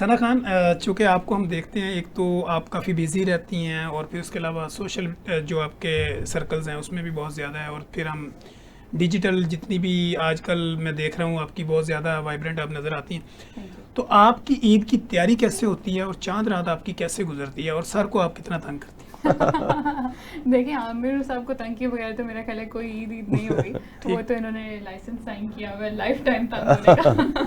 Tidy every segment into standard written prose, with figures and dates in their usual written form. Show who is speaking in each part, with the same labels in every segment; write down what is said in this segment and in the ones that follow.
Speaker 1: ثنا خان، چونکہ آپ کو ہم دیکھتے ہیں، ایک تو آپ کافی بیزی رہتی ہیں اور پھر اس کے علاوہ سوشل جو آپ کے سرکلز ہیں اس میں بھی بہت زیادہ ہے، اور پھر ہم ڈیجیٹل جتنی بھی آج کل میں دیکھ رہا ہوں آپ کی بہت زیادہ وائبرنٹ آپ نظر آتی ہیں. تو آپ کی عید کی تیاری کیسے ہوتی ہے اور چاند رات آپ کی کیسے گزرتی ہے اور سر کو آپ کتنا تنگ کرتی ہیں؟
Speaker 2: دیکھیں عامر صاحب کو تنگ کیے بغیر تو میرا خیال ہے کوئی عید نہیں ہوگی. وہ تو انہوں نے لائسنس سائن کیا ہوا ہے لائف ٹائم تنگ ہونے کا.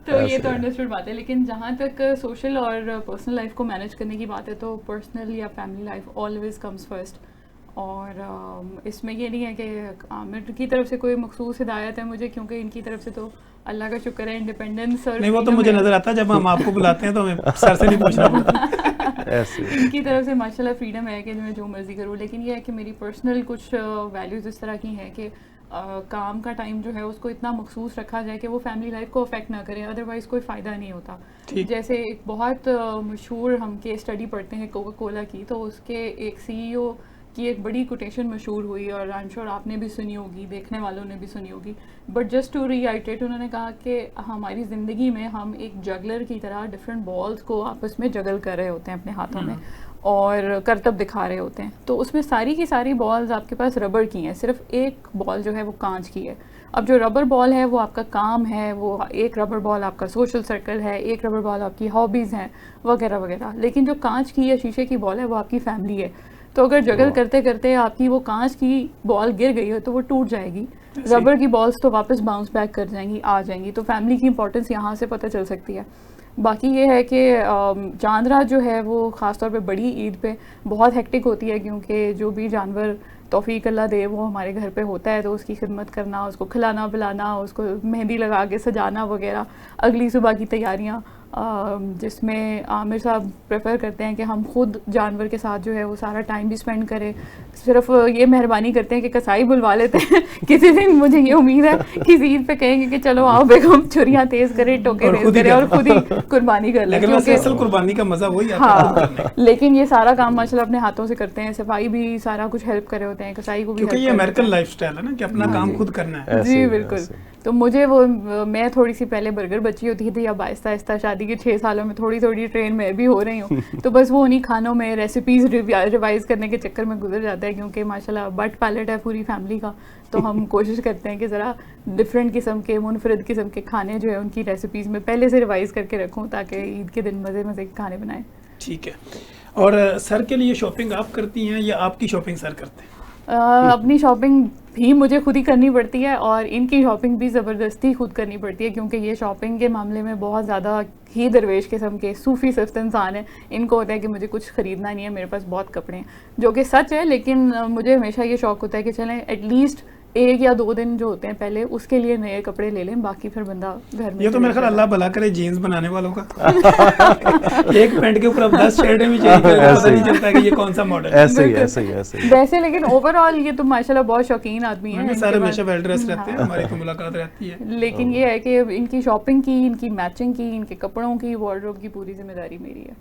Speaker 2: تو یہ تو انڈرسٹوڈ بات ہے. لیکن جہاں تک سوشل اور پرسنل لائف کو مینیج کرنے کی بات ہے تو پرسنل یا family life always comes first. اور اس میں یہ نہیں ہے کہ عامر کی طرف سے کوئی مخصوص ہدایت ہے مجھے، کیونکہ ان کی طرف سے تو اللہ کا شکر ہے انڈیپینڈنس اور
Speaker 1: نہیں، وہ تو مجھے نظر آتا ہے جب ہم آپ کو بلاتے ہیں تو ہمیں سر سے نہیں پوچھنا پڑتا.
Speaker 2: ان کی طرف سے ماشاء اللہ فریڈم ہے کہ میں جو مرضی کروں. لیکن یہ ہے کہ میری پرسنل کچھ ویلیوز اس طرح کی ہیں کہ کام کا ٹائم جو ہے اس کو اتنا مخصوص رکھا جائے کہ وہ فیملی لائف کو افیکٹ نہ کرے، ادروائز کوئی فائدہ نہیں ہوتا. جیسے ایک بہت مشہور ہم کیس اسٹڈی پڑھتے ہیں کوکا کولا کی، تو اس کے ایک سی ای او کی ایک بڑی کوٹیشن مشہور ہوئی اور آئی ایم شیور آپ نے بھی سنی ہوگی، دیکھنے والوں نے بھی سنی ہوگی. But just to reiterate, انہوں نے کہا کہ ہماری زندگی میں ہم ایک جگلر کی طرح ڈفرینٹ بالز کو آپس میں جگل کر رہے ہوتے ہیں اپنے ہاتھوں میں اور کرتب دکھا رہے ہوتے ہیں. تو اس میں ساری کی ساری بالز آپ کے پاس ربڑ کی ہیں، صرف ایک بال جو ہے وہ کانچ کی ہے. اب جو ربر بال ہے وہ آپ کا کام ہے، وہ ایک ربر بال آپ کا سوشل سرکل ہے، ایک ربر بال آپ کی ہابیز ہیں وغیرہ وغیرہ. لیکن جو کانچ کی یا شیشے کی بال ہے وہ آپ کی فیملی ہے. تو اگر جگل کرتے کرتے آپ کی وہ کانچ کی بال گر گئی ہو تو وہ ٹوٹ جائے گی. ربر کی بالز تو واپس باؤنس بیک کر جائیں گی، آ جائیں گی. تو فیملی کی امپورٹنس یہاں سے پتہ چل سکتی ہے. باقی یہ ہے کہ چاند رات جو ہے وہ خاص طور پہ بڑی عید پہ بہت ہیکٹک ہوتی ہے، کیونکہ جو بھی جانور توفیق اللہ دے وہ ہمارے گھر پہ ہوتا ہے تو اس کی خدمت کرنا، اس کو کھلانا پلانا، اس کو مہندی لگا کے سجانا وغیرہ، اگلی صبح کی تیاریاں، جس میں عامر صاحب پریفر کرتے ہیں کہ ہم خود جانور کے ساتھ جو ہے وہ سارا ٹائم بھی اسپینڈ کریں. صرف یہ مہربانی کرتے ہیں کہ کسائی بلوا لیتے ہیں. کسی دن مجھے یہ امید ہے کسی عید پہ کہیں گے کہ چلو آؤ بیگم چھریاں تیز کریں، ٹوکے تیز کریں اور خود ہی قربانی کر لیں.
Speaker 1: لیکن اصل قربانی کا مزہ وہی
Speaker 2: آتا ہے. ہاں، لیکن یہ سارا کام ماشاء اللہ اپنے ہاتھوں سے کرتے ہیں. صفائی بھی سارا کچھ ہیلپ کرے ہوتے ہیں، کسائی کو بھی،
Speaker 1: کیونکہ یہ امریکن لائف سٹائل ہے نا کہ اپنا کام خود کرنا ہے.
Speaker 2: جی بالکل. تو مجھے وہ میں تھوڑی سی پہلے برگر بچی ہوتی تھی، اب آہستہ آہستہ شادی کے 6 سالوں میں تھوڑی تھوڑی ٹرین میں بھی ہو رہی ہوں. تو بس وہ انہیں کھانوں میں ریسیپیز ریوائز کرنے کے چکر میں گزر جاتا ہے، کیونکہ ماشاء اللہ بٹ پیلٹ ہے پوری فیملی کا. تو ہم کوشش کرتے ہیں کہ ذرا ڈفرینٹ قسم کے، منفرد قسم کے کھانے جو ہے ان کی ریسیپیز میں پہلے سے ریوائز کر کے رکھوں تاکہ عید کے دن مزے مزے کے کھانے بنائیں.
Speaker 1: ٹھیک ہے. اور سر کے لیے شاپنگ آپ کرتی ہیں یا آپ کی شاپنگ سر کرتے ہیں؟
Speaker 2: اپنی شاپنگ بھی مجھے خود ہی کرنی پڑتی ہے اور ان کی شاپنگ بھی زبردستی خود کرنی پڑتی ہے، کیونکہ یہ شاپنگ کے معاملے میں بہت زیادہ ہی درویش قسم کے صوفی سفت انسان ہیں. ان کو ہوتا ہے کہ مجھے کچھ خریدنا نہیں ہے، میرے پاس بہت کپڑے ہیں، جو کہ سچ ہے. لیکن مجھے ہمیشہ یہ شوق ہوتا ہے کہ چلیں ایٹ لیسٹ 1 یا 2 دن جو ہوتے ہیں پہلے اس کے لیے نئے کپڑے لے لیں، باقی پھر بندہ گھر میں.
Speaker 1: یہ تو میرے خیال اللہ بھلا کرے جینز بنانے والوں کا. ایک پینٹ کے اوپر اب 10 شرٹیں بھی چاہیے، پتہ نہیں چلتا کہ یہ کون سا ماڈل ہے.
Speaker 2: ویسے لیکن اوور آل یہ تو ماشاء اللہ بہت شوقین آدمی ہیں.
Speaker 1: سارے ہمیشہ ویل ڈریس رہتے ہیں، ہماری تو ملاقات رہتی ہے.
Speaker 2: لیکن یہ ہے کہ ان کی شاپنگ کی، ان کی میچنگ کی، ان کے کپڑوں کی، وارڈروب کی پوری ذمہ داری میری ہے.